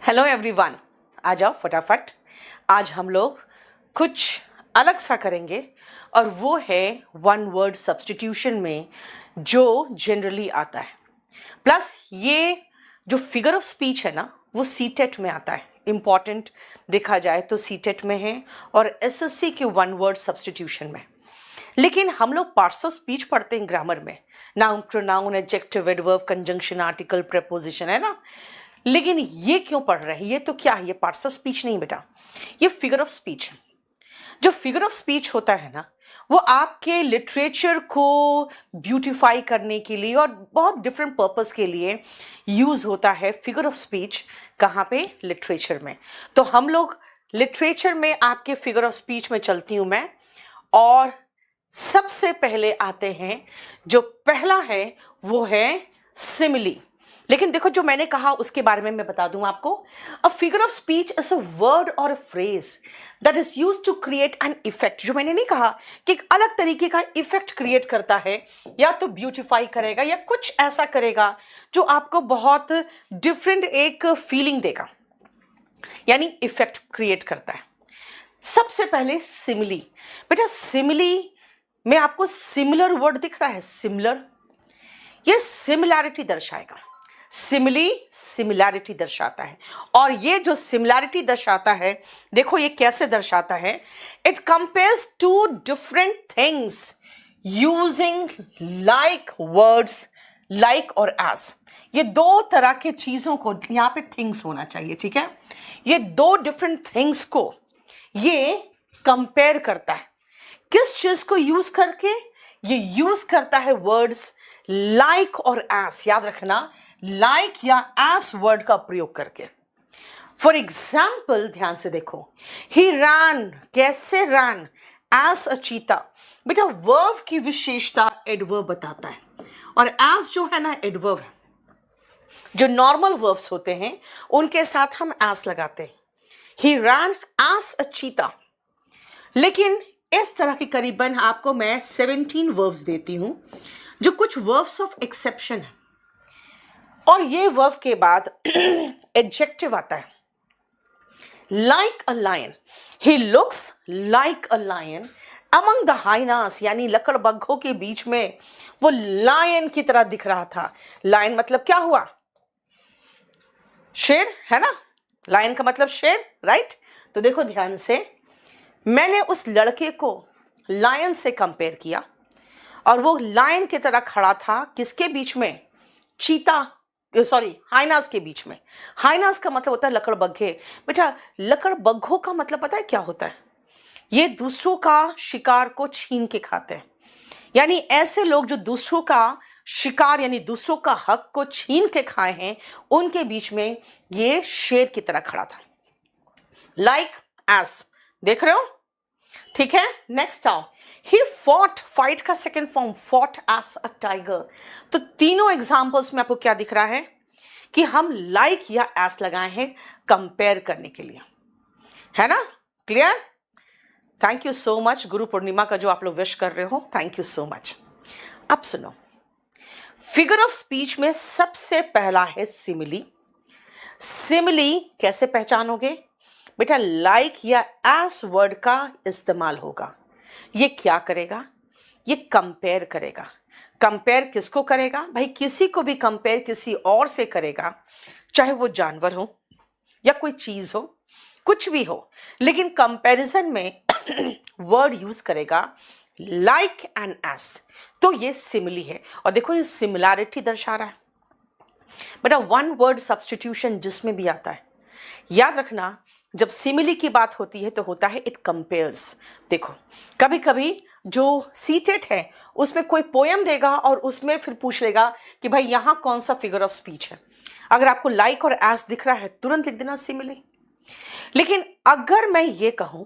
Hello everyone, आ जाओ फटाफट। आज हम लोग कुछ अलग सा करेंगे और वो है वन वर्ड सब्स्टिट्यूशन में जो जनरली आता है। प्लस ये जो फिगर ऑफ स्पीच है ना, वो सीटेट में आता है। इम्पॉर्टेंट देखा जाए तो सीटेट में है और एसएससी के वन वर्ड सब्स्टिट्यूशन में। लेकिन हम लोग पार्ट्स ऑफ स्पीच पढ़ते हैं ग्रामर में, noun, pronoun, adjective, adverb, conjunction, article, preposition, है ना। लेकिन ये क्यों पढ़ रहे हैं? ये तो क्या है, ये पार्ट्स ऑफ स्पीच नहीं बेटा, ये फिगर ऑफ स्पीच है। जो फिगर ऑफ स्पीच होता है ना, वो आपके लिटरेचर को ब्यूटिफाई करने के लिए और बहुत डिफरेंट पर्पस के लिए यूज होता है। फिगर ऑफ स्पीच कहाँ पे? लिटरेचर में। तो हम लोग लिटरेचर में आपके फिगर ऑफ स्पीच में चलती हूं मैं, और सबसे पहले आते हैं, जो पहला है वो है सिमिली। लेकिन देखो, जो मैंने कहा उसके बारे में मैं बता दूं आपको। A figure of speech is a word or a phrase that is used to create an effect. जो मैंने नहीं कहा कि एक अलग तरीके का इफेक्ट क्रिएट करता है, या तो ब्यूटिफाई करेगा या कुछ ऐसा करेगा जो आपको बहुत डिफरेंट एक फीलिंग देगा, यानी इफेक्ट क्रिएट करता है। सबसे पहले सिमिली। बेटा सिमिली में आपको सिमिलर वर्ड दिख रहा है, सिमिलर, ये सिमिलैरिटी दर्शाएगा। सिमिली सिमिलैरिटी दर्शाता है, और ये जो सिमिलैरिटी दर्शाता है, देखो ये कैसे दर्शाता है। It compares to different things using like words like और एज। ये दो तरह के चीजों को, यहां पे थिंग्स होना चाहिए, ठीक है। ये दो डिफरेंट थिंग्स को ये कंपेयर करता है। किस चीज को यूज करके? ये यूज करता है वर्ड्स लाइक और एस। याद रखना, लाइक या एस वर्ड का प्रयोग करके। फॉर एग्जाम्पल, ध्यान से देखो, ही रैन, कैसे रैन? एस अ चीता। बेटा वर्ब की विशेषता एडवर्ब बताता है, और एस जो है ना एडवर्ब है। जो नॉर्मल वर्ब्स होते हैं उनके साथ हम एस लगाते हैं। ही रैन एस अ चीता। लेकिन इस तरह की करीबन आपको मैं 17 वर्ब्स देती हूं, जो कुछ वर्ब्स ऑफ एक्सेप्शन है। और ये वर्ब के बाद एडजेक्टिव आता है। Like a lion, he looks like a lion among the hyenas, यानी लकड़बग्घों के बीच में वो लायन की तरह दिख रहा था। लायन मतलब क्या हुआ? शेर, है ना। लायन का मतलब शेर, राइट। तो देखो ध्यान से, मैंने उस लड़के को लायन से कंपेयर किया, और वो लायन की तरह खड़ा था किसके बीच में? चीता, सॉरी, हाइनास के बीच में। हाइनास का मतलब होता है लकड़बग्घे। बेटा लकड़बग्घों का मतलब पता है क्या होता है? ये दूसरों का शिकार को छीन के खाते हैं, यानी ऐसे लोग जो दूसरों का शिकार यानी दूसरों का हक को छीन के खाए हैं, उनके बीच में ये शेर की तरह खड़ा था। लाइक एस, देख रहे हो, ठीक है। नेक्स्ट आओ, ही फॉट, फाइट का second form fought S a tiger. तो तीनों एग्जाम्पल्स में आपको क्या दिख रहा है कि हम लाइक या एस लगाए हैं कंपेयर करने के लिए, है ना। Clear? Thank you so much. Guru Purnima का जो आप लोग विश कर रहे हो, थैंक यू सो मच। अब सुनो, फिगर ऑफ स्पीच में सबसे पहला है सिमिली। सिमिली कैसे पहचानोगे? बेटा लाइक या एस वर्ड का इस्तेमाल होगा। ये क्या करेगा? ये कंपेयर करेगा। कंपेयर किसको करेगा? भाई किसी को भी कंपेयर किसी और से करेगा, चाहे वो जानवर हो या कोई चीज हो, कुछ भी हो, लेकिन कंपैरिजन में वर्ड यूज करेगा लाइक एंड एस। तो ये सिमिली है, और देखो ये सिमिलैरिटी दर्शा रहा है। बेटा वन वर्ड सब्स्टिट्यूशन जिसमें भी आता है, याद रखना, जब सिमिली की बात होती है तो होता है इट कंपेयर्स। देखो कभी कभी जो सीटेट है उसमें कोई पोयम देगा और उसमें फिर पूछ लेगा कि भाई यहां कौन सा फिगर ऑफ स्पीच है। अगर आपको लाइक और एस दिख रहा है, तुरंत लिख देना सिमिली। लेकिन अगर मैं ये कहूं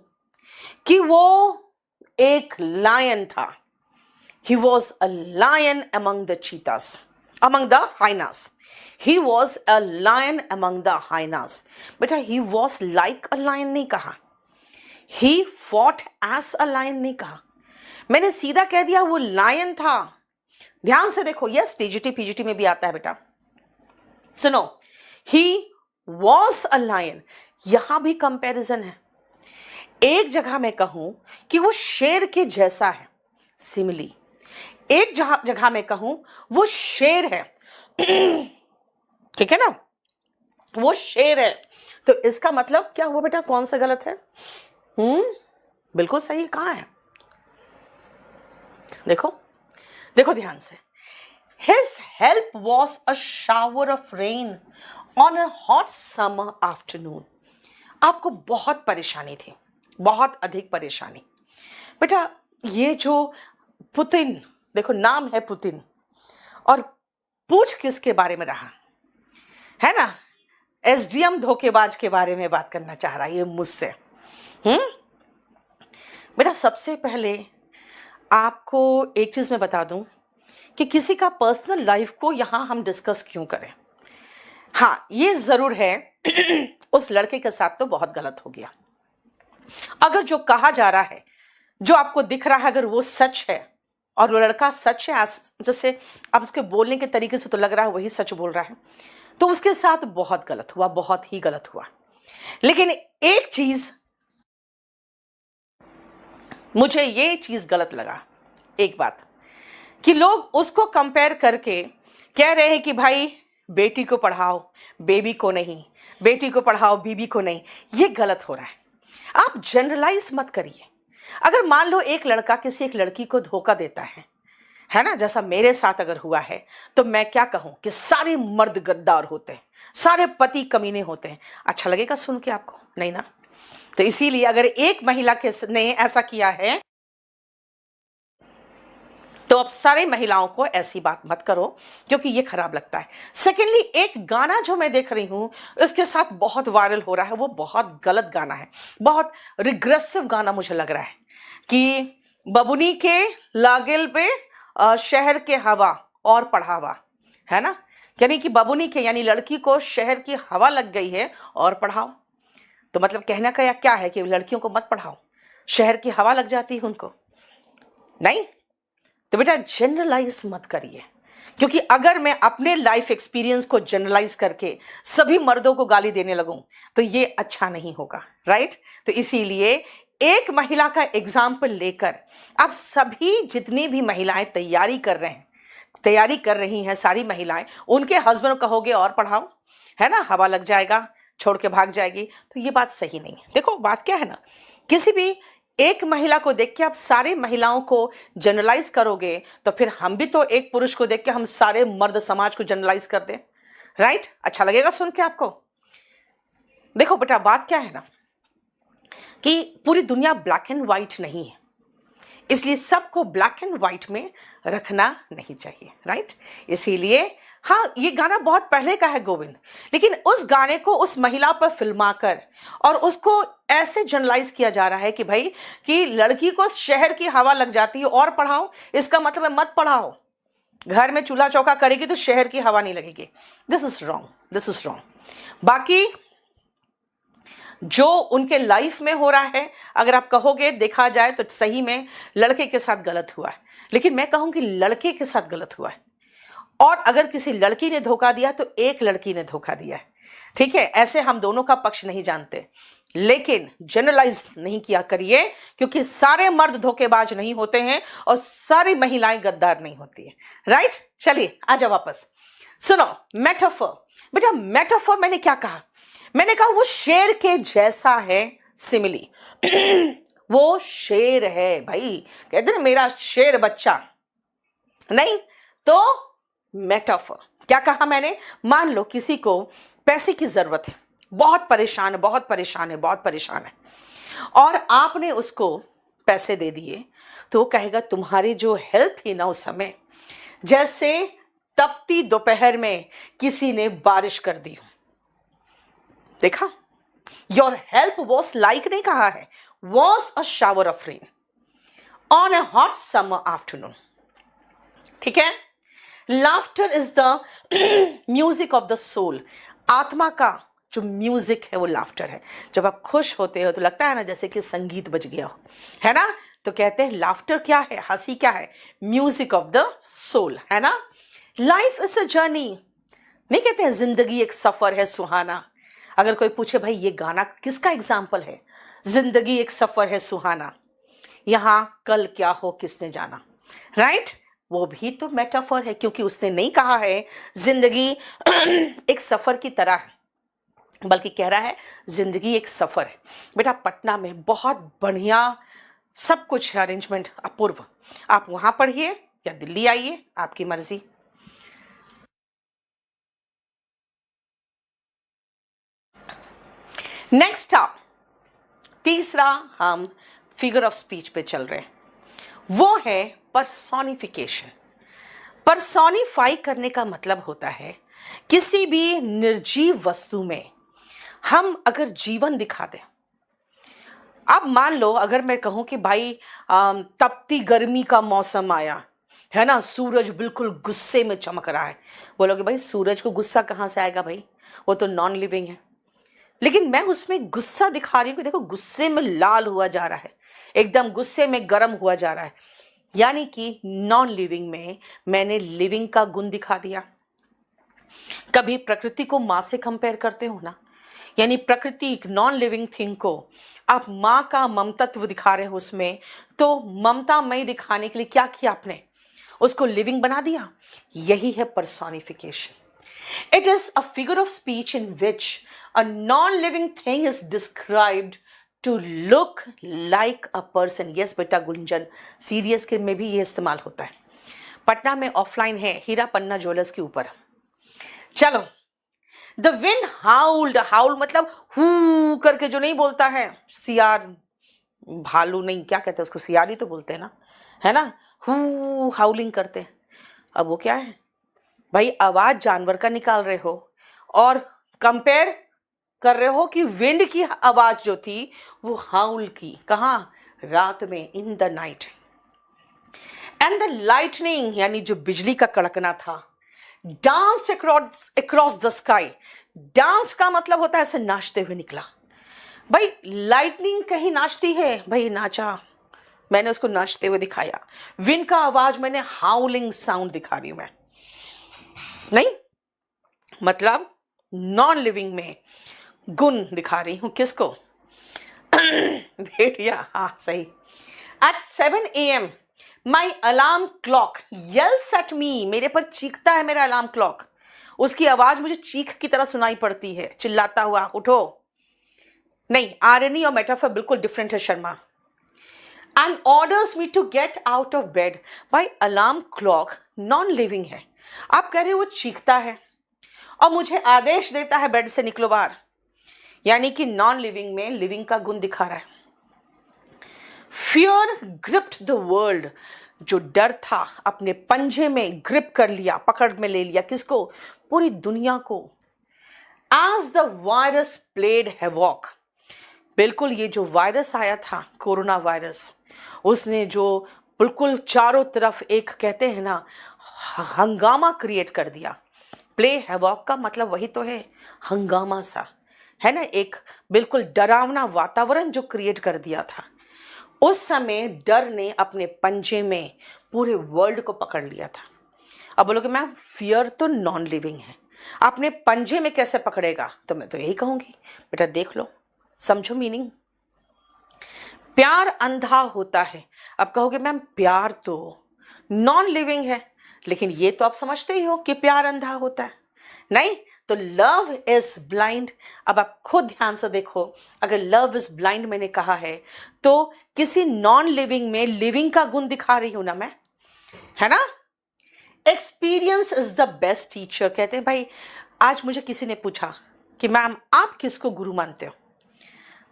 कि वो एक लायन था, he was a lion among the cheetahs, among the hyenas, he was a lion among the hyenas। बेटा he was like a lion नहीं कहा, he fought as a lion नहीं कहा, मैंने सीधा कह दिया वो लायन था। ध्यान से देखो, यस टीजीटी पीजीटी में भी आता है बेटा। सुनो, he वॉज अ लायन, यहां भी कंपैरिजन है। एक जगह मैं कहूं कि वो शेर के जैसा है, सिमिली। एक जगह मैं कहूं वो शेर है, ठीक है ना, वो शेर है। तो इसका मतलब क्या हुआ बेटा, कौन सा गलत है? बिल्कुल सही कहां है? देखो देखो ध्यान से। His help was a shower of rain on a hot summer afternoon. आपको बहुत परेशानी थी, बहुत अधिक परेशानी। बेटा ये जो पुतिन, देखो नाम है पुतिन, और पूछ किसके बारे में रहा है ना, एसडीएम धोखेबाज के बारे में बात करना चाह रहा है ये मुझसे। बेटा सबसे पहले आपको एक चीज मैं बता दूं कि किसी का पर्सनल लाइफ को यहां हम डिस्कस क्यों करें। हाँ ये जरूर है उस लड़के के साथ तो बहुत गलत हो गया। अगर जो कहा जा रहा है, जो आपको दिख रहा है, अगर वो सच है और वो लड़का सच है, जैसे अब उसके बोलने के तरीके से तो लग रहा है वही सच बोल रहा है, तो उसके साथ बहुत गलत हुआ, बहुत ही गलत हुआ। लेकिन एक चीज मुझे ये चीज गलत लगा, एक बात, कि लोग उसको कंपेयर करके कह रहे हैं कि भाई बेटी को पढ़ाओ बेबी को नहीं, बेटी को पढ़ाओ बीबी को नहीं। ये गलत हो रहा है। आप जनरलाइज मत करिए। अगर मान लो एक लड़का किसी एक लड़की को धोखा देता है ना, जैसा मेरे साथ अगर हुआ है, तो मैं क्या कहूं कि सारे मर्द गद्दार होते हैं, सारे पति कमीने होते हैं। अच्छा लगेगा सुन के आपको? नहीं ना। तो इसीलिए अगर एक महिला ने ऐसा किया है तो अब सारी महिलाओं को ऐसी बात मत करो, क्योंकि ये खराब लगता है। सेकेंडली, एक गाना जो मैं देख रही हूं उसके साथ बहुत वायरल हो रहा है, वो बहुत गलत गाना है, बहुत रिग्रेसिव गाना मुझे लग रहा है कि बबुनी के लागिल पे शहर के हवा और पढ़ावा, है ना, यानी कि बबुनी के यानी लड़की को शहर की हवा लग गई है और पढ़ाओ। तो मतलब कहना का क्या है कि लड़कियों को मत पढ़ाओ, शहर की हवा लग जाती है उनको, नहीं। तो बेटा जनरलाइज मत करिए, क्योंकि अगर मैं अपने लाइफ एक्सपीरियंस को जनरलाइज करके सभी मर्दों को गाली देने लगूं तो ये अच्छा नहीं होगा, राइट। तो इसीलिए एक महिला का एग्जाम्पल लेकर आप सभी जितनी भी महिलाएं तैयारी कर रही हैं सारी महिलाएं, उनके हस्बैंड को कहोगे और पढ़ाओ, है ना, हवा लग जाएगा, छोड़ के भाग जाएगी, तो ये बात सही नहीं है। देखो बात क्या है ना, किसी भी एक महिला को देख के आप सारी महिलाओं को जनरलाइज करोगे तो फिर हम भी तो एक पुरुष को देख के हम सारे मर्द समाज को जनरलाइज कर दें, राइट। अच्छा लगेगा सुन के आपको? देखो बेटा बात क्या है ना कि पूरी दुनिया ब्लैक एंड व्हाइट नहीं है, इसलिए सबको ब्लैक एंड व्हाइट में रखना नहीं चाहिए, राइट। इसीलिए हाँ ये गाना बहुत पहले का है गोविंद, लेकिन उस गाने को उस महिला पर फिल्मा कर और उसको ऐसे जनरलाइज किया जा रहा है कि भाई कि लड़की को शहर की हवा लग जाती है और पढ़ाओ, इसका मतलब है मत पढ़ाओ, घर में चूल्हा चौका करेगी तो शहर की हवा नहीं लगेगी। This is wrong, this is wrong. बाकी जो उनके लाइफ में हो रहा है, अगर आप कहोगे देखा जाए तो सही में लड़के के साथ गलत हुआ है, लेकिन मैं कहूँ कि लड़के के साथ गलत हुआ है। और अगर किसी लड़की ने धोखा दिया तो एक लड़की ने धोखा दिया है, ठीक है। ऐसे हम दोनों का पक्ष नहीं जानते, लेकिन जनरलाइज नहीं किया करिए, क्योंकि सारे मर्द धोखेबाज नहीं होते हैं और सारी महिलाएं गद्दार नहीं होती है, राइट। चलिए आजा वापस सुनो। मेटाफर, बेटा मेटाफर मैंने क्या कहा? मैंने कहा वो शेर के जैसा है, सिमिली। वो शेर है भाई, कहते ना मेरा शेर बच्चा, नहीं तो मेटाफर। क्या कहा मैंने? मान लो किसी को पैसे की जरूरत है, बहुत परेशान है, बहुत परेशान है, बहुत परेशान है, और आपने उसको पैसे दे दिए, तो कहेगा तुम्हारी जो हेल्थ थी ना उस समय, जैसे तपती दोपहर में किसी ने बारिश कर दी हो। देखा, योर हेल्प वॉज लाइक नहीं कहा है, was a shower of rain on a hot summer afternoon, ठीक है। Laughter is the music of the soul. आत्मा का जो म्यूजिक है वो लाफ्टर है। जब आप खुश होते हो तो लगता है ना जैसे कि संगीत बज गया हो, है ना। तो कहते हैं लाफ्टर क्या है, हंसी क्या है, म्यूजिक ऑफ द सोल, है ना। लाइफ इज अ जर्नी, नहीं कहते हैं जिंदगी एक सफर है सुहाना, अगर कोई पूछे भाई ये गाना किसका एग्जाम्पल है, जिंदगी एक सफर है सुहाना, यहां कल क्या हो किसने जाना, राइट? वो भी तो मेटाफर है, क्योंकि उसने नहीं कहा है जिंदगी एक सफर की तरह है, बल्कि कह रहा है जिंदगी एक सफर है। बेटा पटना में बहुत बढ़िया सब कुछ है, अरेंजमेंट अपूर्व। आप वहां पढ़िए या दिल्ली आइए, आपकी मर्जी। नेक्स्ट आप तीसरा हम फिगर ऑफ स्पीच पे चल रहे हैं, वो है पर्सोनिफिकेशन। पर्सोनिफाई करने का मतलब होता है किसी भी निर्जीव वस्तु में हम अगर जीवन दिखा दें। अब मान लो अगर मैं कहूं कि भाई तपती गर्मी का मौसम आया है ना, सूरज बिल्कुल गुस्से में चमक रहा है, बोलोगे भाई सूरज को गुस्सा कहां से आएगा भाई, वो तो नॉन लिविंग है। लेकिन मैं उसमें गुस्सा दिखा रही हूं कि देखो गुस्से में लाल हुआ जा रहा है, एकदम गुस्से में गर्म हुआ जा रहा है, यानी कि नॉन लिविंग में मैंने लिविंग का गुण दिखा दिया। कभी प्रकृति को मां से कंपेयर करते हो ना, यानी प्रकृति एक नॉन लिविंग थिंग को आप मां का ममतत्व दिखा रहे हो उसमें, तो ममता मई दिखाने के लिए क्या किया आपने, उसको लिविंग बना दिया। यही है personification. It is a figure of speech in which a non living thing is described to look like a person. Yes बेटा गुंजन, सीरियस के में भी ये इस्तेमाल होता है। पटना में ऑफलाइन है, हीरा पन्ना ज्वेलर्स के ऊपर। चलो, द विंड हाउल्ड, हाउल मतलब हू करके जो नहीं बोलता है, सियार भालू नहीं, क्या कहते हैं उसको, सियार ही तो बोलते हैं ना, है ना, हू हाउलिंग करते हैं। अब वो क्या है भाई, आवाज जानवर का निकाल रहे हो और कंपेयर कर रहे हो कि विंड की आवाज जो थी वो हाउल की, कहां, रात में, in the night. And the lightning यानी जो बिजली का कड़कना था, dance across the sky. Dance का मतलब होता है ऐसे नाचते हुए निकला। भाई लाइटनिंग कहीं नाचती है, भाई नाचा, मैंने उसको नाचते हुए दिखाया। विंड का आवाज मैंने हाउलिंग साउंड दिखा रही हूं मैं, नहीं मतलब नॉन लिविंग में गुण दिखा रही हूं, किसको भेड़िया, हाँ सही। At 7 AM my alarm clock yells at me, मेरे पर चीखता है मेरा अलार्म क्लॉक, उसकी आवाज मुझे चीख की तरह सुनाई पड़ती है, चिल्लाता हुआ उठो। नहीं, आरएनई और मेटाफर बिल्कुल डिफरेंट है Sharma. And orders me to get out of bed. भाई अलार्म क्लॉक नॉन लिविंग है, आप कह रहे हो वो चीखता है और मुझे आदेश देता है बेड से निकलो बाहर, यानी कि नॉन लिविंग में लिविंग का गुण दिखा रहा है। फियर ग्रिप्ड द वर्ल्ड, जो डर था अपने पंजे में ग्रिप कर लिया, पकड़ में ले लिया, किसको, पूरी दुनिया को। As the virus played havoc, बिल्कुल ये जो वायरस आया था कोरोना वायरस, उसने जो बिल्कुल चारों तरफ एक कहते हैं ना हंगामा क्रिएट कर दिया। प्ले हैवॉक का मतलब वही तो है, हंगामा सा, है ना, एक बिल्कुल डरावना वातावरण जो क्रिएट कर दिया था। उस समय डर ने अपने पंजे में पूरे वर्ल्ड को पकड़ लिया था। अब बोलोगे मैम फियर तो नॉन लिविंग है, अपने पंजे में कैसे पकड़ेगा, तो मैं तो यही कहूंगी बेटा देख लो, समझो मीनिंग। प्यार अंधा होता है। अब कहोगे मैम प्यार तो नॉन लिविंग है, लेकिन ये तो आप समझते ही हो कि प्यार अंधा होता है, नहीं तो लव इज ब्लाइंड। अब आप खुद ध्यान से देखो, अगर लव इज ब्लाइंड मैंने कहा है तो किसी नॉन लिविंग में लिविंग का गुण दिखा रही हूं ना मैं, है ना। Experience is the best teacher, कहते हैं भाई आज मुझे किसी ने पूछा कि मैम आप किसको गुरु मानते हो,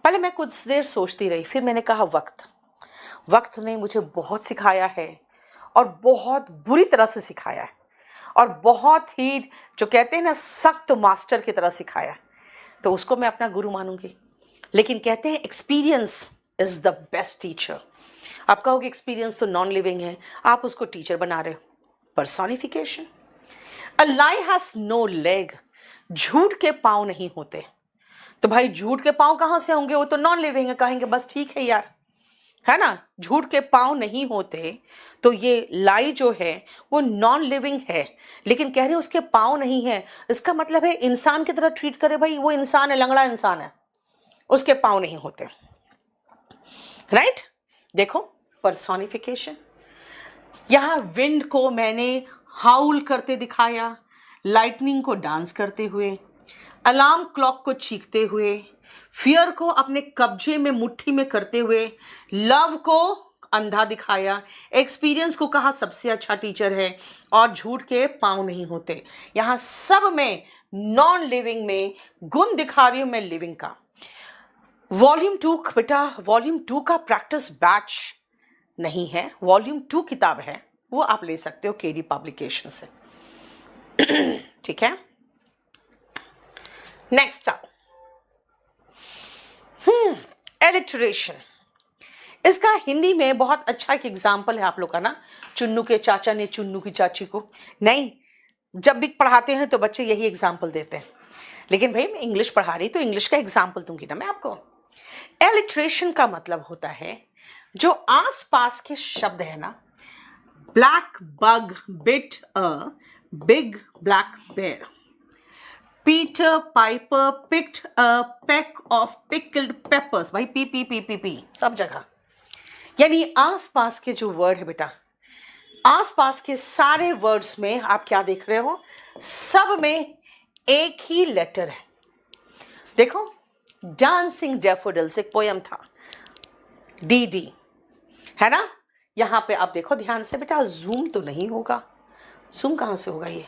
पहले मैं कुछ देर सोचती रही, फिर मैंने कहा वक्त ने मुझे बहुत सिखाया है और बहुत बुरी तरह से सिखाया है और बहुत ही जो कहते हैं ना सख्त मास्टर की तरह सिखाया है, तो उसको मैं अपना गुरु मानूंगी। लेकिन कहते हैं experience is the best teacher. आप कहोगे एक्सपीरियंस तो नॉन लिविंग है, आप उसको टीचर बना रहे हो। Personification, a lie has no leg, झूठ के पांव नहीं होते। तो भाई झूठ के पांव कहां से होंगे, वो तो नॉन लिविंग है, कहेंगे बस ठीक है यार, है ना, झूठ के पाँव नहीं होते, तो ये लाई जो है वो नॉन लिविंग है, लेकिन कह रहे उसके पाँव नहीं है, इसका मतलब है इंसान की तरह ट्रीट करे, भाई वो इंसान है, लंगड़ा इंसान है, उसके पाँव नहीं होते, राइट। देखो पर्सोनिफिकेशन, यहां विंड को मैंने हाउल करते दिखाया, लाइटनिंग को डांस करते हुए, अलार्म क्लॉक को चीखते हुए, फियर को अपने कब्जे में मुट्ठी में करते हुए, लव को अंधा दिखाया, एक्सपीरियंस को कहा सबसे अच्छा टीचर है, और झूठ के पाँव नहीं होते। यहां सब में नॉन लिविंग में गुण दिखा रही हूं मैं लिविंग का। वॉल्यूम 2 बेटा, वॉल्यूम 2 का प्रैक्टिस बैच नहीं है, वॉल्यूम 2 किताब है, वो आप ले सकते हो केडी पब्लिकेशन से। ठीक है, नेक्स्ट आओ, एलिटरेशन। इसका हिंदी में बहुत अच्छा एक एग्जाम्पल है आप लोग का ना, चुन्नू के चाचा ने चुन्नू की चाची को, नहीं जब भी पढ़ाते हैं तो बच्चे यही एग्जाम्पल देते हैं, लेकिन भाई मैं इंग्लिश पढ़ा रही तो इंग्लिश का एग्जाम्पल दूंगी ना मैं आपको। एलिटरेशन का मतलब होता है जो आसपास के शब्द है ना, black bug bit a big black bear, Peter Piper picked a peck of pickled peppers, भाई P P P P P सब जगह, यानी आसपास के जो वर्ड है बेटा, आसपास के सारे वर्ड्स में आप क्या देख रहे हो, सब में एक ही लेटर है। देखो डांसिंग डैफोडिल्स एक पोयम था, डी डी, है ना, यहां पे आप देखो ध्यान से बेटा, जूम तो नहीं होगा, जूम कहां से होगा ये,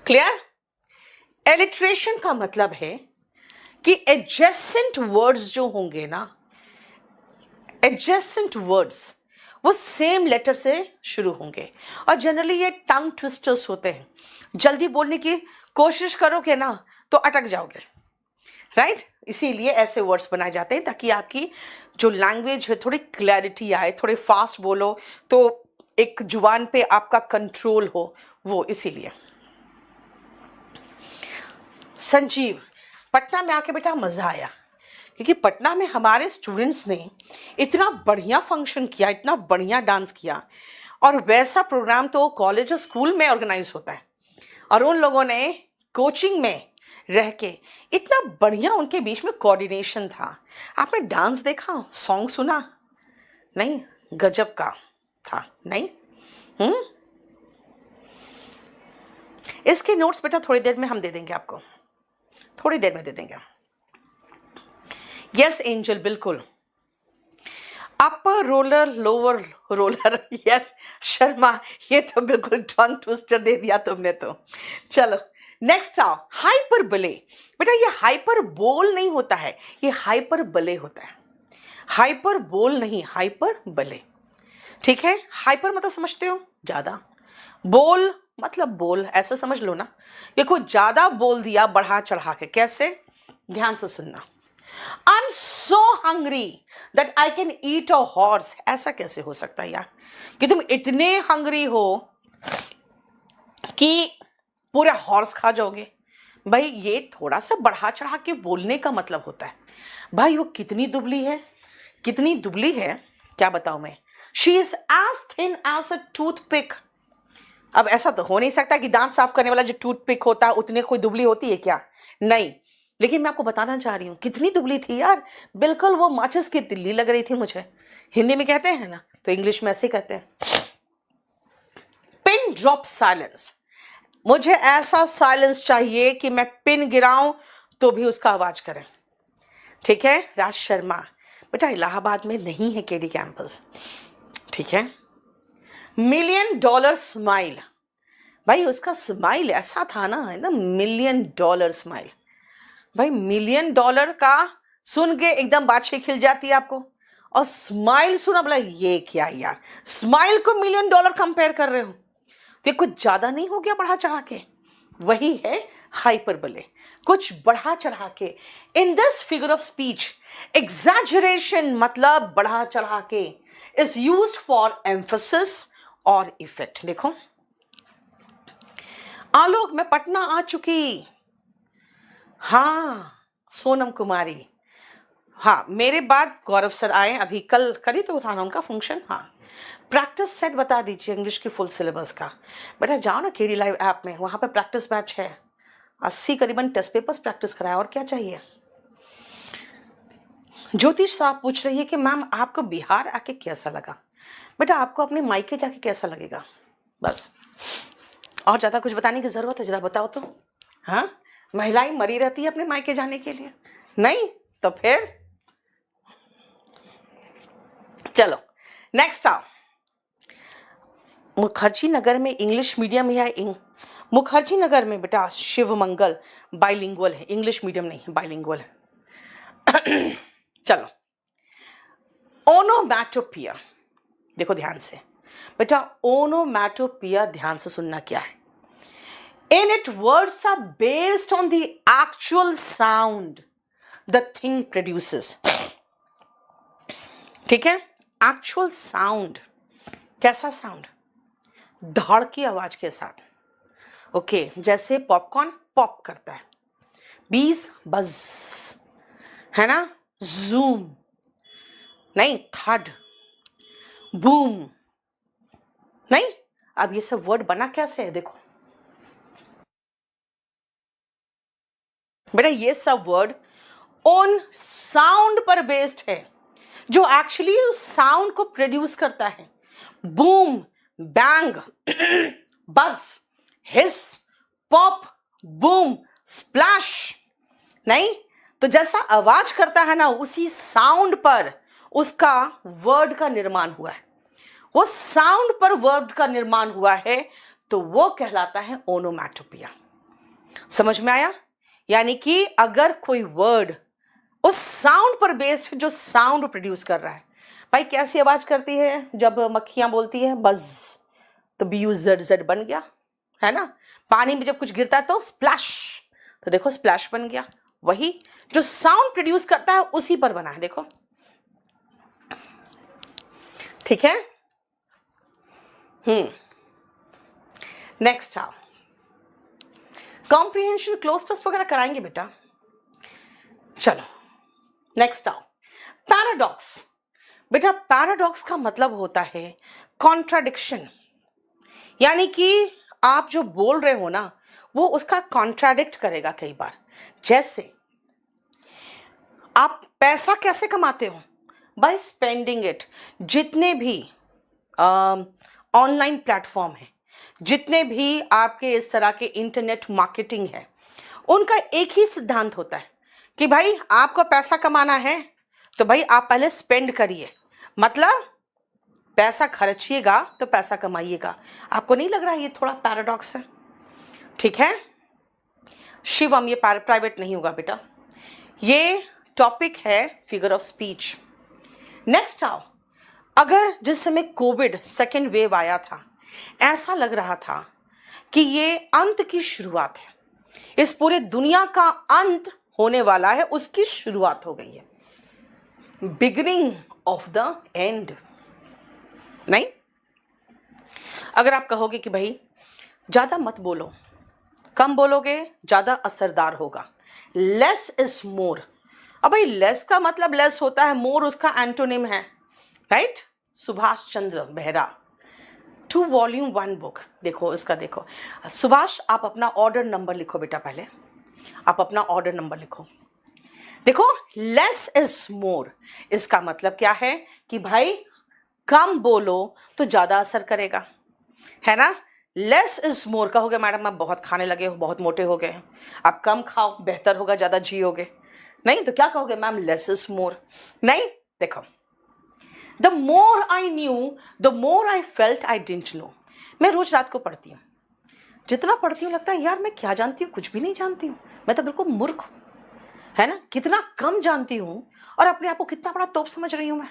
क्लियर। एलिट्रेशन का मतलब है कि एडजेसेंट वर्ड्स जो होंगे ना, एडजेसेंट वर्ड्स वो सेम लेटर से शुरू होंगे, और जनरली ये टंग ट्विस्टर्स होते हैं, जल्दी बोलने की कोशिश करोगे ना तो अटक जाओगे, राइट। इसीलिए ऐसे वर्ड्स बनाए जाते हैं ताकि आपकी जो लैंग्वेज है थोड़ी क्लैरिटी आए, थोड़े फास्ट बोलो तो एक जुबान पे आपका कंट्रोल हो, वो इसीलिए। संजीव, पटना में आके बेटा मजा आया, क्योंकि पटना में हमारे स्टूडेंट्स ने इतना बढ़िया फंक्शन किया, इतना बढ़िया डांस किया, और वैसा प्रोग्राम तो कॉलेज और स्कूल में ऑर्गेनाइज होता है, और उन लोगों ने कोचिंग में रह के इतना बढ़िया उनके बीच में कोऑर्डिनेशन था। आपने डांस देखा, सॉन्ग सुना, नहीं गजब का था, नहीं इसके नोट्स बेटा थोड़ी देर में हम दे देंगे आपको, थोड़ी देर में दे देंगे। यस एंजल, बिल्कुल, upper roller lower roller, yes Sharma, ये तो बिल्कुल टंग ट्विस्टर दे दिया तुमने तो। चलो नेक्स्ट आओ, हाइपरबले। बेटा ये हाइपर बोल नहीं होता है, ये हाइपर बले होता है, हाइपर बोल नहीं, हाइपर बले, ठीक है। हाइपर मतलब समझते हो ज्यादा, बोल मतलब बोल, ऐसा समझ लो ना, ये कोई ज्यादा बोल दिया बढ़ा चढ़ा के, कैसे, ध्यान से सुनना। I am so hungry that I can eat a horse, ऐसा कैसे हो सकता है यार, कि तुम इतने हंग्री हो कि पूरे हॉर्स खा जाओगे। भाई ये थोड़ा सा बढ़ा चढ़ा के बोलने का मतलब होता है। भाई वो कितनी दुबली है, कितनी दुबली है, क्या बताऊं मैं, she is as thin as a toothpick. अब ऐसा तो हो नहीं सकता कि दांत साफ करने वाला जो टूथपिक होता है उतने कोई दुबली होती है क्या, नहीं, लेकिन मैं आपको बताना चाह रही हूँ कितनी दुबली थी यार, बिल्कुल वो माचिस की तिल्ली लग रही थी मुझे। हिंदी में कहते हैं ना, तो इंग्लिश में ऐसे कहते हैं। पिन ड्रॉप साइलेंस, मुझे ऐसा साइलेंस चाहिए कि मैं पिन गिराऊं तो भी उसका आवाज करें, ठीक है। राज शर्मा, बेटा इलाहाबाद में नहीं है केडी कैंपस, ठीक है। मिलियन डॉलर स्माइल, भाई उसका स्माइल ऐसा था ना, है ना, मिलियन डॉलर स्माइल। भाई मिलियन डॉलर का सुन के एकदम बादशाह खिल जाती है आपको, और स्माइल सुना बोला ये क्या यार, स्माइल को मिलियन डॉलर कंपेयर कर रहे हो, तो कुछ ज्यादा नहीं हो गया बढ़ा चढ़ा के, वही है हाइपरबले, कुछ बढ़ा चढ़ा के। In this figure of speech exaggeration मतलब बढ़ा चढ़ा के इज यूज्ड फॉर एम्फसिस और इफेक्ट। देखो आलोक मैं पटना आ चुकी, हाँ सोनम कुमारी, हाँ, मेरे बाद गौरव सर आए, अभी कल ही तो था ना उनका फंक्शन। हाँ, प्रैक्टिस सेट बता दीजिए इंग्लिश की फुल सिलेबस का। बेटा जाओ ना केडी लाइव ऐप में, वहाँ पे प्रैक्टिस बैच है, 80 करीबन टेस्ट पेपर्स प्रैक्टिस कराया, और क्या चाहिए। ज्योतिष साहब पूछ रही है कि मैम आपको बिहार आके कैसा लगा। बेटा आपको अपने मायके जाके कैसा लगेगा, बस, और ज़्यादा कुछ बताने की ज़रूरत है, जरा बताओ तो। हाँ, महिलाएं मरी रहती है अपने मायके जाने के लिए, नहीं तो फिर चलो नेक्स्ट आओ। मुखर्जी नगर में इंग्लिश मीडियम है या मुखर्जी नगर में बेटा शिव मंगल बाइलिंगुअल है, इंग्लिश मीडियम नहीं है, बाइलिंगुअल है। चलो, ओनोमैटोपिया देखो ध्यान से बेटा, ओनोमैटोपिया ध्यान से सुनना क्या है। In it, words are based on the actual sound the thing produces. ठीक है, एक्चुअल साउंड, कैसा साउंड, धड़ की आवाज के साथ। ओके, जैसे पॉपकॉर्न पॉप करता है, बीज बज, है ना, जूम नहीं, थड, बूम नहीं। अब ये सब वर्ड बना कैसे है देखो बेटा, ये सब वर्ड उन साउंड पर बेस्ड है जो एक्चुअली उस साउंड को प्रोड्यूस करता है। बूम, बैंग, बज, हिस, पॉप, बूम, स्प्लैश नहीं, तो जैसा आवाज करता है ना, उसी साउंड पर उसका वर्ड का निर्माण हुआ है, वो साउंड पर वर्ड का निर्माण हुआ है, तो वो कहलाता है ओनोमैटोपिया। समझ में आया? यानी कि अगर कोई वर्ड उस साउंड पर बेस्ड है जो साउंड प्रोड्यूस कर रहा है। भाई कैसी आवाज करती है जब मक्खियां बोलती है, बज, तो बी यू जेड जेड बन गया, है ना। पानी में जब कुछ गिरता है तो स्प्लैश, तो देखो स्प्लैश बन गया। वही जो साउंड प्रोड्यूस करता है उसी पर बना है, देखो, ठीक है। नेक्स्ट आओ, कॉम्प्रिहेंशन क्लोज टेस्ट वगैरह कराएंगे बेटा। चलो नेक्स्ट आओ, पैराडॉक्स। बेटा पैराडॉक्स का मतलब होता है कॉन्ट्राडिक्शन, यानी कि आप जो बोल रहे हो ना वो उसका कॉन्ट्राडिक्ट करेगा कई बार। जैसे आप पैसा कैसे कमाते हो, बाय स्पेंडिंग इट। जितने भी ऑनलाइन प्लेटफॉर्म है, जितने भी आपके इस तरह के इंटरनेट मार्केटिंग है, उनका एक ही सिद्धांत होता है कि भाई आपको पैसा कमाना है तो भाई आप पहले स्पेंड करिए, मतलब पैसा खर्चिएगा तो पैसा कमाइएगा। आपको नहीं लग रहा है ये थोड़ा पैराडॉक्स है? ठीक है शिवम, ये प्राइवेट नहीं होगा बेटा, ये टॉपिक है फिगर ऑफ स्पीच। नेक्स्ट आओ, अगर जिस समय कोविड सेकेंड वेव आया था, ऐसा लग रहा था कि ये अंत की शुरुआत है, इस पूरे दुनिया का अंत होने वाला है, उसकी शुरुआत हो गई है, बिगिनिंग ऑफ द एंड। नहीं, अगर आप कहोगे कि भाई ज्यादा मत बोलो, कम बोलोगे ज्यादा असरदार होगा, लेस इज मोर। अब भाई लेस का मतलब लेस होता है, मोर उसका एंटोनिम है, right. Subhash Chandra Behera, 2 volume 1 book. देखो इसका, देखो सुभाष, आप अपना ऑर्डर नंबर लिखो बेटा, पहले आप अपना ऑर्डर नंबर लिखो। देखो लेस इज मोर, इसका मतलब क्या है कि भाई कम बोलो तो ज्यादा असर करेगा, है ना। लेस इज मोर कहोगे मैडम आप बहुत खाने लगे हो, बहुत मोटे हो गए, आप कम खाओ, बेहतर होगा, ज्यादा जियोगे। नहीं तो क्या कहोगे मैम, लेस इज मोर। नहीं, देखो, the more I knew the more I felt I didn't know. मैं रोज रात को पढ़ती हूँ, जितना पढ़ती हूँ लगता है यार मैं क्या जानती हूँ, कुछ भी नहीं जानती हूँ, मैं तो बिल्कुल मूर्ख हूँ, है ना। कितना कम जानती हूँ और अपने आप को कितना बड़ा तोप समझ रही हूँ मैं।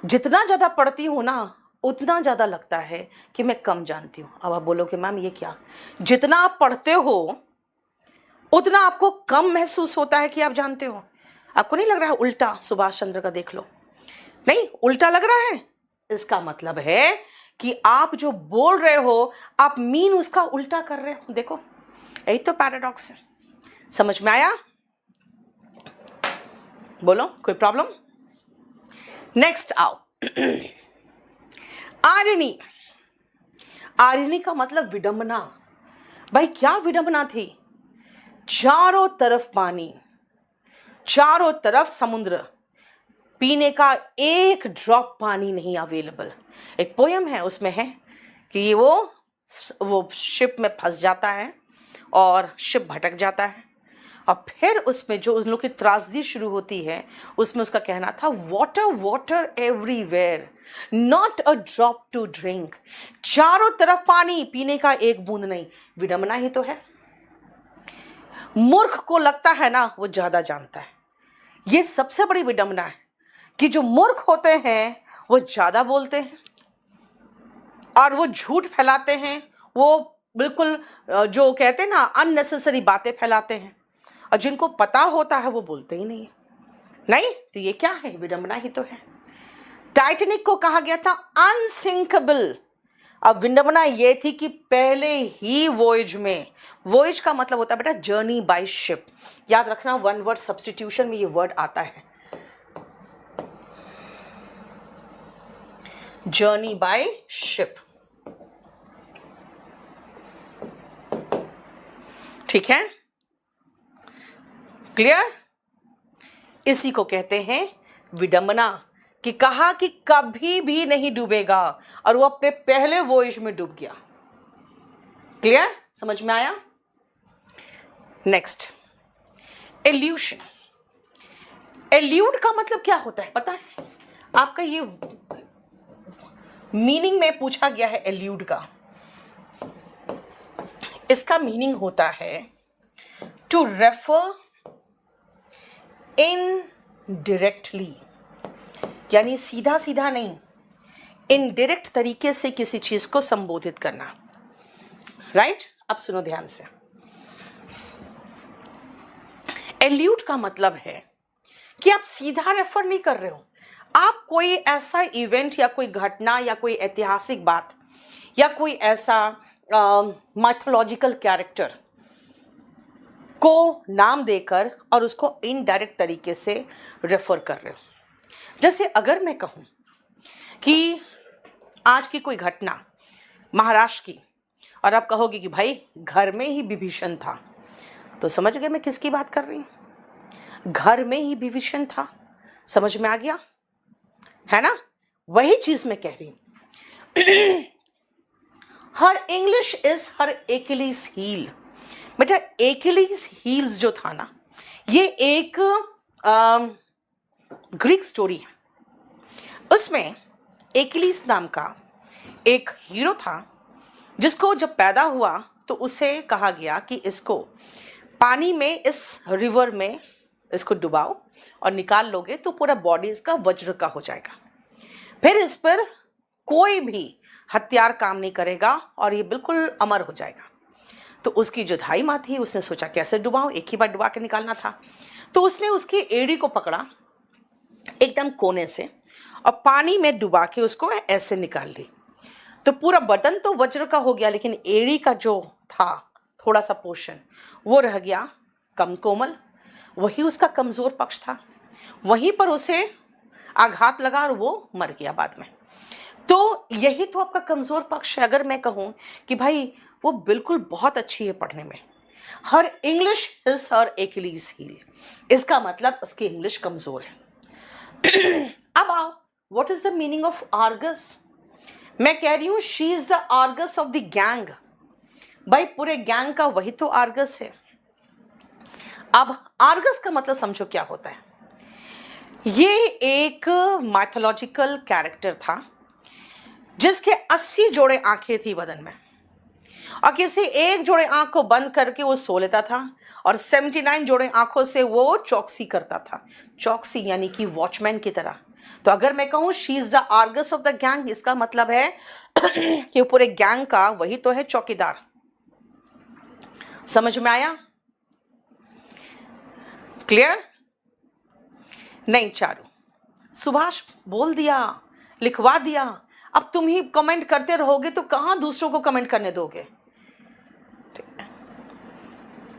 जितना ज्यादा पढ़ती हूँ ना उतना ज्यादा लगता है कि मैं कम जानती हूँ। अब आप बोलोगे मैम ये क्या, जितना आप पढ़ते हो उतना आपको कम महसूस होता है कि आप जानते हो। आपको नहीं लग रहा है उल्टा सुभाष चंद्र का देख लो, नहीं उल्टा लग रहा है, इसका मतलब है कि आप जो बोल रहे हो आप मीन उसका उल्टा कर रहे हो। देखो यही तो पैराडॉक्स है, समझ में आया? बोलो, कोई प्रॉब्लम? नेक्स्ट आओ। आर्यनी। आर्यनी का मतलब विडंबना। भाई क्या विडंबना थी, चारों तरफ पानी, चारों तरफ समुद्र, पीने का एक ड्रॉप पानी नहीं अवेलेबल। एक पोयम है, उसमें है कि वो शिप में फंस जाता है और शिप भटक जाता है, और फिर उसमें जो उन लोग की त्रासदी शुरू होती है, उसमें उसका कहना था water water everywhere, not a drop to drink. चारों तरफ पानी, पीने का एक बूंद नहीं। विडंबना ही तो है। मूर्ख को लगता है ना वो ज्यादा जानता है। ये सबसे बड़ी विडंबना है कि जो मूर्ख होते हैं वो ज्यादा बोलते हैं और वो झूठ फैलाते हैं, वो बिल्कुल जो कहते हैं ना अननेसेसरी बातें फैलाते हैं, और जिनको पता होता है वो बोलते ही नहीं है। नहीं तो ये क्या है, विडंबना ही तो है। टाइटैनिक को कहा गया था अनसिंकेबल। अब विडंबना ये थी कि पहले ही वॉयज में, वॉयज का मतलब होता है बेटा जर्नी बाय शिप। याद रखना, वन वर्ड सब्स्टिट्यूशन में ये वर्ड आता है, जर्नी बाय शिप। ठीक है, क्लियर? इसी को कहते हैं विडंबना, कि कहा कि कभी भी नहीं डूबेगा और वो अपने पहले वॉयज में डूब गया। क्लियर, समझ में आया? Next, elution. एल्यूड का मतलब क्या होता है पता है आपका? ये मीनिंग में पूछा गया है एल्यूड का। इसका मीनिंग होता है टू रेफर इनडायरेक्टली, यानी सीधा सीधा नहीं, इनडायरेक्ट तरीके से किसी चीज को संबोधित करना। राइट? अब सुनो ध्यान से। एल्यूड का मतलब है कि आप सीधा रेफर नहीं कर रहे हो, आप कोई ऐसा इवेंट या कोई घटना या कोई ऐतिहासिक बात या कोई ऐसा माइथोलॉजिकल कैरेक्टर को नाम देकर और उसको इनडायरेक्ट तरीके से रेफर कर रहे हो। जैसे अगर मैं कहूं कि आज की कोई घटना महाराष्ट्र की, और आप कहोगे कि भाई घर में ही विभीषण था, तो समझ गए मैं किसकी बात कर रही हूं? घर में ही विभीषण था, समझ में आ गया है ना? वही चीज मैं कह रही हूं। Her English is her Achilles heel. बेटा एकिलीज हील्स जो था ना, ये एक ग्रीक स्टोरी है। उसमें एकिलीज नाम का एक हीरो था, जिसको जब पैदा हुआ तो उसे कहा गया कि इसको पानी में, इस रिवर में इसको डुबाओ और निकाल लोगे तो पूरा बॉडी इसका वज्र का हो जाएगा, फिर इस पर कोई भी हथियार काम नहीं करेगा और ये बिल्कुल अमर हो जाएगा। तो उसकी जो धाई माँ थी उसने सोचा कैसे डुबाओ, एक ही बार डुबा के निकालना था। तो उसने उसकी एड़ी को पकड़ा एकदम कोने से और पानी में डुबा के उसको ऐसे निकाल ली। तो पूरा बटन तो वज्र का हो गया, लेकिन एड़ी का जो था थोड़ा सा पोर्शन वो रह गया कम कोमल। वही उसका कमजोर पक्ष था, वहीं पर उसे आघात लगा और वो मर गया बाद में। तो यही तो आपका कमजोर पक्ष है। अगर मैं कहूं कि भाई वो बिल्कुल बहुत अच्छी है पढ़ने में, her English is her Achilles heel, इसका मतलब उसकी इंग्लिश कमजोर है। अब आओ, what is the meaning of Argus? मैं कह रही हूं she is the Argus of the gang. भाई पूरे गैंग का वही तो आर्गस है। अब आर्गस का मतलब समझो क्या होता है। ये एक माइथोलॉजिकल कैरेक्टर था जिसके 80 जोड़े आंखें थी बदन में, और किसी एक जोड़े आंख को बंद करके वो सो लेता था और 79 जोड़े आंखों से वो चौकसी करता था। चौकसी यानी कि वॉचमैन की तरह। तो अगर मैं कहूं she is the Argus of the gang, इसका मतलब है कि पूरे गैंग का वही तो है चौकीदार। समझ में आया? क्लियर? नहीं चारू, सुभाष बोल दिया, लिखवा दिया, अब तुम ही कमेंट करते रहोगे तो कहां दूसरों को कमेंट करने दोगे? ठीक है,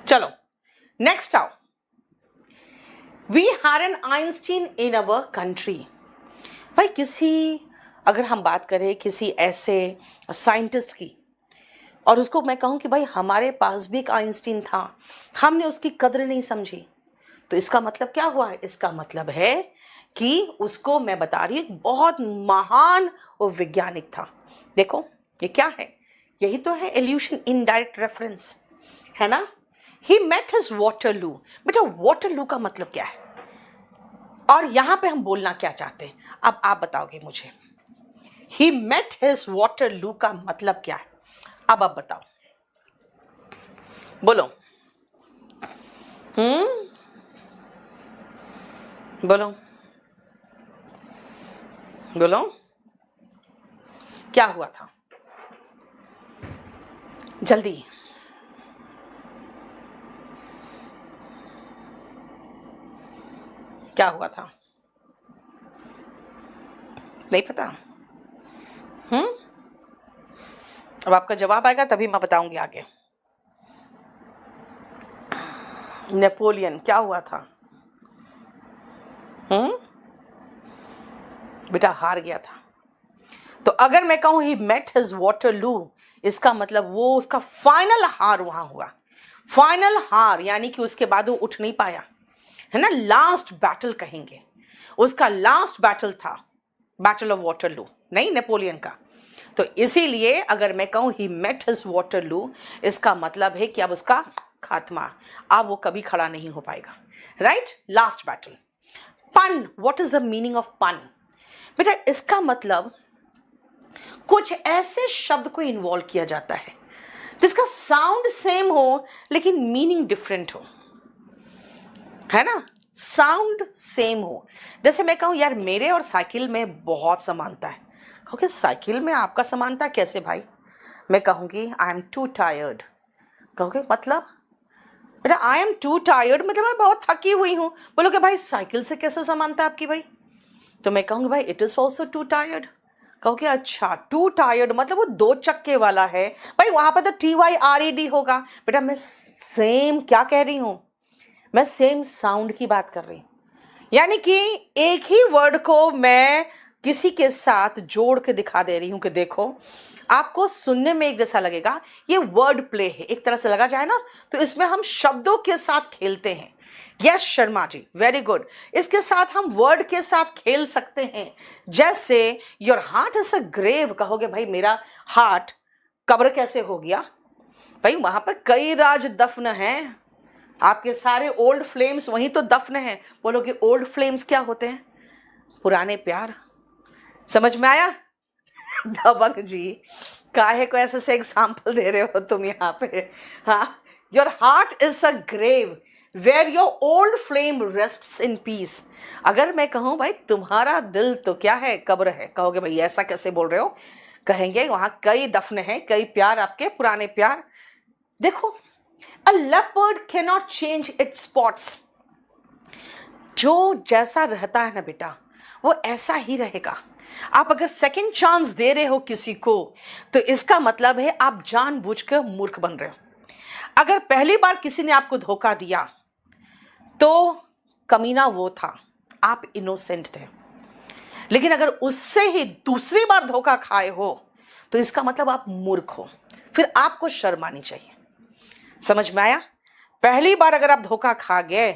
चलो नेक्स्ट आओ। We had an Einstein in our country. भाई अगर हम बात करें किसी ऐसे साइंटिस्ट की और उसको मैं कहूँ कि भाई हमारे पास भी एक आइंस्टीन था, हमने उसकी कद्र नहीं समझी, तो इसका मतलब क्या हुआ है? इसका मतलब है कि उसको मैं बता रही हूँ बहुत महान वो वैज्ञानिक था। देखो ये क्या है? यही तो है इल्यूशन, इनडायरेक्ट रेफरेंस, है ना। He met his Waterloo. बेटा वाटरलू का मतलब क्या है और यहां पे हम बोलना क्या चाहते हैं, अब आप बताओगे मुझे। ही मेट हिज वाटरलू का मतलब क्या है, अब आप बताओ, बोलो। बोलो बोलो, क्या हुआ था? जल्दी। क्या हुआ था? नहीं पता? अब आपका जवाब आएगा तभी मैं बताऊंगी आगे। नेपोलियन क्या हुआ था? बेटा हार गया था। तो अगर मैं कहूं ही मेट हिज वाटरलू, इसका मतलब वो उसका फाइनल हार वहां हुआ। फाइनल हार यानी कि उसके बाद वो उठ नहीं पाया, है ना। लास्ट बैटल कहेंगे, उसका लास्ट बैटल था बैटल ऑफ वाटरलू, नहीं नेपोलियन का। तो इसीलिए अगर मैं कहूं ही मेट हिज वाटरलू, इसका मतलब है कि अब उसका खात्मा, अब वो कभी खड़ा नहीं हो पाएगा, right. Last battle. Pun, what is the meaning of pun? बेटा इसका मतलब कुछ ऐसे शब्द को इन्वॉल्व किया जाता है जिसका साउंड सेम हो लेकिन मीनिंग डिफरेंट हो, है ना। साउंड सेम हो। जैसे मैं कहूं यार मेरे और साइकिल में बहुत समानता है, कहोगे साइकिल में आपका समानता कैसे भाई? मैं कहूंगी आई एम टू टायर्ड। कहोगे मतलब? बेटा आई एम टू टायर्ड मतलब मैं बहुत थकी हुई हूं। बोलोगे भाई साइकिल से कैसे समानता आपकी भाई? तो मैं कहूंगी भाई it is also to tired. कहोगे अच्छा टू टायर्ड मतलब वो दो चक्के वाला है भाई, वहां पर तो TYRED होगा। बेटा मैं सेम क्या कह रही हूं, मैं सेम साउंड की बात कर रही हूं। यानी कि एक ही वर्ड को मैं किसी के साथ जोड़ के दिखा दे रही हूं कि देखो आपको सुनने में एक जैसा लगेगा। ये वर्ड प्ले है एक तरह से लगा जाए ना, तो इसमें हम शब्दों के साथ खेलते हैं। Yes Sharma ji very good. इसके साथ हम वर्ड के साथ खेल सकते हैं। जैसे your heart is a grave, कहोगे भाई मेरा हार्ट कब्र कैसे हो गया? भाई वहां पर कई राज दफन हैं, आपके सारे ओल्ड फ्लेम्स वहीं तो दफन हैं। बोलोगे ओल्ड फ्लेम्स क्या होते हैं? पुराने प्यार। समझ में आया? दबंग जी काहे को ऐसे से एग्जाम्पल दे रहे हो तुम यहाँ पे? हाँ, your heart is a grave where your old flame rests in peace. अगर मैं कहूँ भाई तुम्हारा दिल तो क्या है, कब्र है, कहोगे भाई ऐसा कैसे बोल रहे हो? कहेंगे वहां कई दफन हैं, कई प्यार आपके पुराने प्यार। देखो अ leopard can not change it's spots. जो जैसा रहता है ना बेटा वो ऐसा ही रहेगा। आप अगर सेकंड चांस दे रहे हो किसी को तो इसका मतलब है आप जानबूझकर मूर्ख बन रहे हो। अगर पहली बार किसी ने आपको धोखा दिया तो कमीना वो था, आप इनोसेंट थे। लेकिन अगर उससे ही दूसरी बार धोखा खाए हो तो इसका मतलब आप मूर्ख हो, फिर आपको शर्म आनी चाहिए। समझ में आया? पहली बार अगर आप धोखा खा गए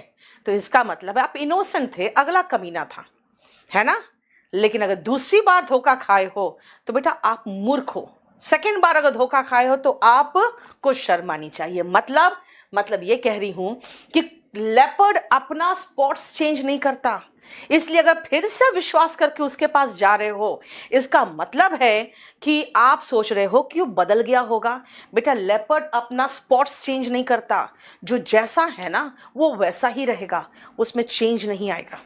तो इसका मतलब है आप इनोसेंट थे, अगला कमीना था, है ना। लेकिन अगर दूसरी बार धोखा खाए हो तो बेटा आप मूर्ख हो। सेकेंड बार अगर धोखा खाए हो तो आपको शर्म आनी चाहिए। मतलब ये कह रही हूं कि लेपर्ड अपना स्पॉट्स चेंज नहीं करता, इसलिए अगर फिर से विश्वास करके उसके पास जा रहे हो इसका मतलब है कि आप सोच रहे हो कि वो बदल गया होगा। बेटा लेपर्ड अपना स्पॉट्स चेंज नहीं करता, जो जैसा है ना वो वैसा ही रहेगा, उसमें चेंज नहीं आएगा।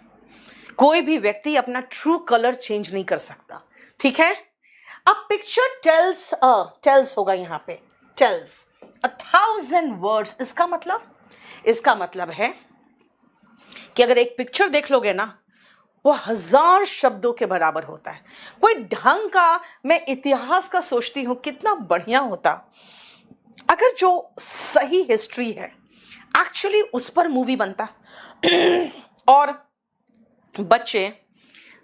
कोई भी व्यक्ति अपना ट्रू कलर चेंज नहीं कर सकता, ठीक है। अब पिक्चर टेल्स होगा यहां पे, टेल्स 1,000 वर्ड्स। इसका मतलब है कि अगर एक पिक्चर देख लोगे ना वो 1000 शब्दों के बराबर होता है। कोई ढंग का मैं इतिहास का सोचती हूं कितना बढ़िया होता अगर जो सही हिस्ट्री है एक्चुअली उस पर मूवी बनता और बच्चे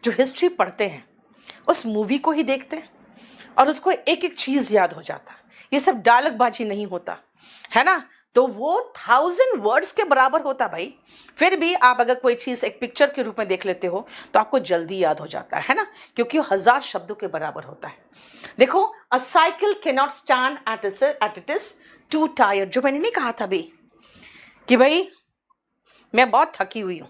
जो हिस्ट्री पढ़ते हैं उस मूवी को ही देखते हैं और उसको एक एक चीज याद हो जाता है। ये सब डायलॉगबाजी नहीं होता है ना, तो वो 1000 वर्ड्स के बराबर होता भाई। फिर भी आप अगर कोई चीज एक पिक्चर के रूप में देख लेते हो तो आपको जल्दी याद हो जाता है ना, क्योंकि वो 1000 शब्दों के बराबर होता है। देखो, अ cycle can not stand at it is to tired, जो मैंने नहीं कहा था भाई कि भाई मैं बहुत थकी हुई हूं,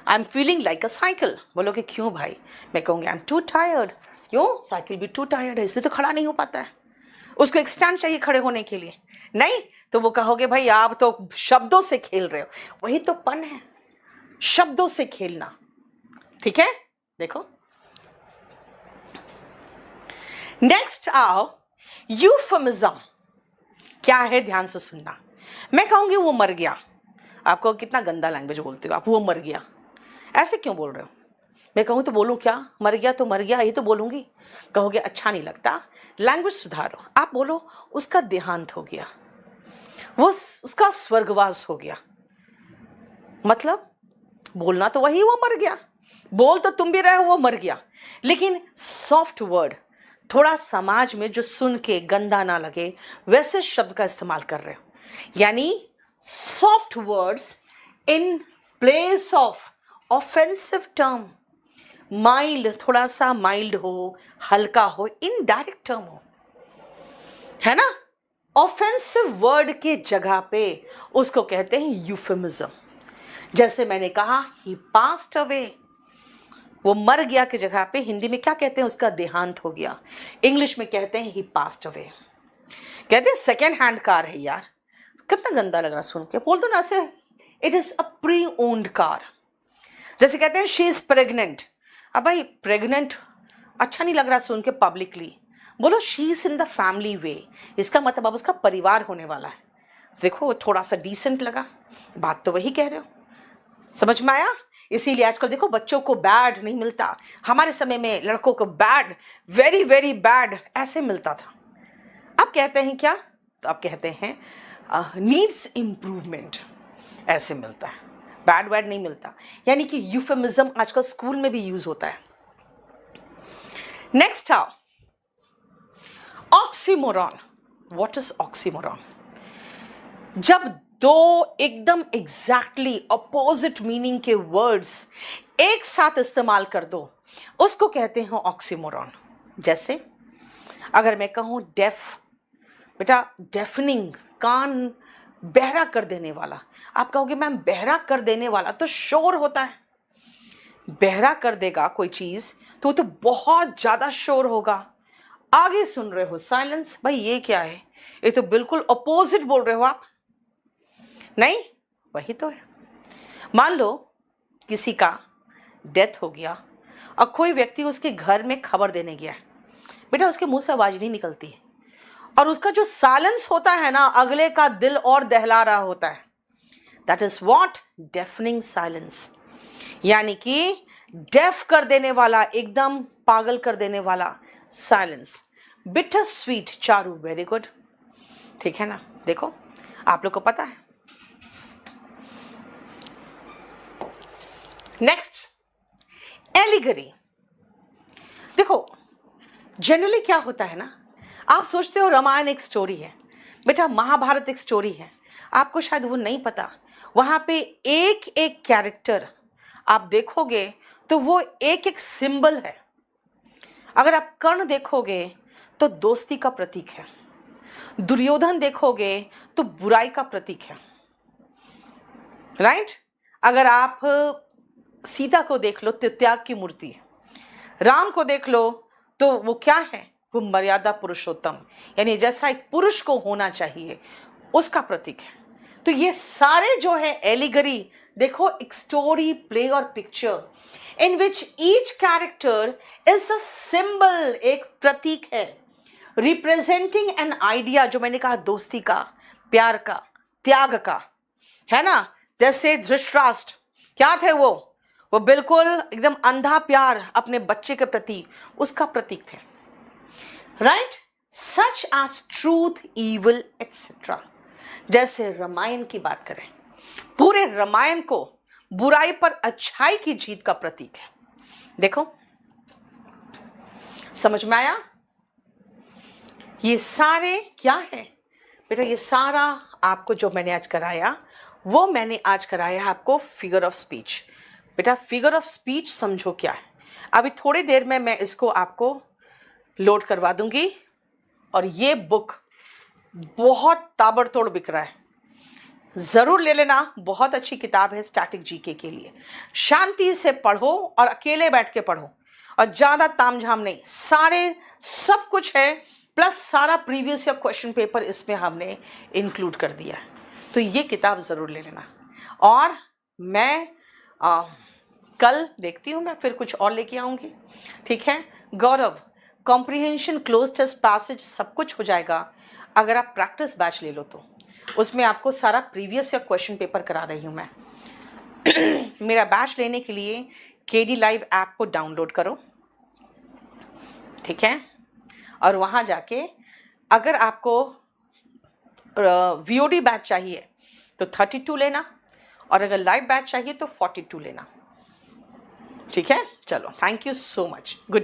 I am feeling like a cycle. बोलोगे क्यों भाई? मैं कहूँगी आई एम टू टायर्ड। क्यों? साइकिल भी टू टायर्ड है, इसलिए तो खड़ा नहीं हो पाता है, उसको एक स्टैंड चाहिए खड़े होने के लिए। नहीं तो वो कहोगे भाई आप तो शब्दों से खेल रहे हो। वही तो पन है, शब्दों से खेलना। ठीक है, देखो नेक्स्ट आओ यूफेमिज्म। क्या है, ध्यान से सुनना। मैं कहूंगी वो मर गया, आपको कितना गंदा लैंग्वेज बोलते हो आप, वो मर गया, ऐसे क्यों बोल रहे हो? मैं कहूँ तो बोलूँ क्या, मर गया तो मर गया, ये तो बोलूंगी। कहोगे अच्छा नहीं लगता, लैंग्वेज सुधारो, आप बोलो उसका देहांत हो गया, वो उसका स्वर्गवास हो गया। मतलब बोलना तो वही वो मर गया, बोल तो तुम भी रहे हो वो मर गया, लेकिन सॉफ्ट वर्ड, थोड़ा समाज में जो सुन के गंदा ना लगे वैसे शब्द का इस्तेमाल कर रहे हो। यानी soft words in place of offensive term. Mild, थोड़ा सा माइल्ड हो, हल्का हो, इनडायरेक्ट टर्म हो, है ना। ऑफेंसिव वर्ड के जगह पे उसको कहते हैं यूफेमिज्म। जैसे मैंने कहा ही पास्ड अवे, वो मर गया की जगह पे हिंदी में क्या कहते हैं, उसका देहांत हो गया। इंग्लिश में कहते हैं ही पास्ड अवे। कहते हैं सेकेंड हैंड कार है यार, कितना गंदा लग रहा सुन के, बोल दो ना ऐसे, it is a pre owned car. जैसे कहते हैं शी इज प्रेग्नेंट, अब भाई प्रेग्नेंट अच्छा नहीं लग रहा सुन के पब्लिकली, बोलो she is in the family way, इसका मतलब अब उसका परिवार होने वाला है। देखो थोड़ा सा डिसेंट लगा, बात तो वही कह रहे हो, समझ में आया। इसीलिए आजकल देखो बच्चों को बैड नहीं मिलता, हमारे समय में लड़कों को बैड, वेरी वेरी बैड ऐसे मिलता था। अब कहते हैं क्या, तो अब कहते हैं नीड्स इम्प्रूवमेंट, ऐसे मिलता है, बैड वर्ड नहीं मिलता। यानी कि यूफेमिज्म आजकल स्कूल में भी यूज होता है। नेक्स्ट आओ ऑक्सीमोरॉन। What is oxymoron? जब दो एकदम एग्जैक्टली अपोजिट मीनिंग के वर्ड्स एक साथ इस्तेमाल कर दो, उसको कहते हैं ऑक्सीमोरॉन। जैसे अगर मैं कहूं डेफ, बेटा डेफनिंग, कान बहरा कर देने वाला, आप कहोगे मैम बहरा कर देने वाला तो शोर होता है, बहरा कर देगा कोई चीज तो वो तो बहुत ज्यादा शोर होगा। आगे सुन रहे हो साइलेंस, भाई ये क्या है, ये तो बिल्कुल अपोजिट बोल रहे हो आप। नहीं, वही तो है। मान लो किसी का डेथ हो गया और कोई व्यक्ति उसके घर में खबर देने गया है, बेटा उसके मुंह से आवाज नहीं निकलती है, और उसका जो साइलेंस होता है ना, अगले का दिल और दहला रहा होता है। That is what, deafening silence. यानी कि डेफ कर देने वाला, एकदम पागल कर देने वाला silence. Bitter sweet, Charu very good, ठीक है ना। देखो आप लोग को पता है। Next allegory. देखो जनरली क्या होता है ना, आप सोचते हो रामायण एक स्टोरी है, बेटा महाभारत एक स्टोरी है, आपको शायद वो नहीं पता। वहां पे एक एक कैरेक्टर आप देखोगे तो वो एक एक सिंबल है। अगर आप कर्ण देखोगे तो दोस्ती का प्रतीक है, दुर्योधन देखोगे तो बुराई का प्रतीक है, राइट। अगर आप सीता को देख लो तो त्याग की मूर्ति है, राम को देख लो तो वो क्या है, वो मर्यादा पुरुषोत्तम, यानी जैसा एक पुरुष को होना चाहिए उसका प्रतीक है। तो ये सारे जो है एलिगरी, देखो एक स्टोरी, प्ले और picture in which each character is a symbol, एक प्रतीक है रिप्रेजेंटिंग एन आइडिया, जो मैंने कहा दोस्ती का, प्यार का, त्याग का, है ना। जैसे धृतराष्ट्र क्या थे, वो बिल्कुल एकदम अंधा प्यार अपने बच्चे के प्रति, उसका प्रतीक थे, right. Such as truth, evil etcetera. जैसे रामायण की बात करें, पूरे रामायण को बुराई पर अच्छाई की जीत का प्रतीक है। देखो, समझ में आया? ये सारे क्या है बेटा? ये सारा आपको जो मैंने आज कराया, वो मैंने आज कराया आपको फिगर ऑफ स्पीच। बेटा फिगर ऑफ स्पीच समझो क्या है। अभी थोड़ी देर में मैं इसको आपको लोड करवा दूंगी। और ये बुक बहुत ताबड़तोड़ बिक रहा है, जरूर ले लेना। बहुत अच्छी किताब है स्टैटिक जीके के लिए। शांति से पढ़ो और अकेले बैठ के पढ़ो, और ज्यादा तामझाम नहीं। सारे सब कुछ है, प्लस सारा प्रीवियस ईयर क्वेश्चन पेपर इसमें हमने इंक्लूड कर दिया है। तो ये किताब जरूर ले लेना। और मैं कल देखती हूँ, मैं फिर कुछ और लेके आऊँगी। ठीक है गौरव, कॉम्प्रिहेंशन, क्लोज टेस्ट, पैसेज सब कुछ हो जाएगा अगर आप प्रैक्टिस बैच ले लो तो। उसमें आपको सारा प्रीवियस ईयर क्वेश्चन पेपर करा रही हूँ मैं। मेरा बैच लेने के लिए केडी लाइव ऐप को डाउनलोड करो, ठीक है। और वहाँ जाके अगर आपको वीओडी बैच चाहिए तो 32 लेना, और अगर लाइव बैच चाहिए तो 42 लेना। ठीक है, चलो, thank you so much, good.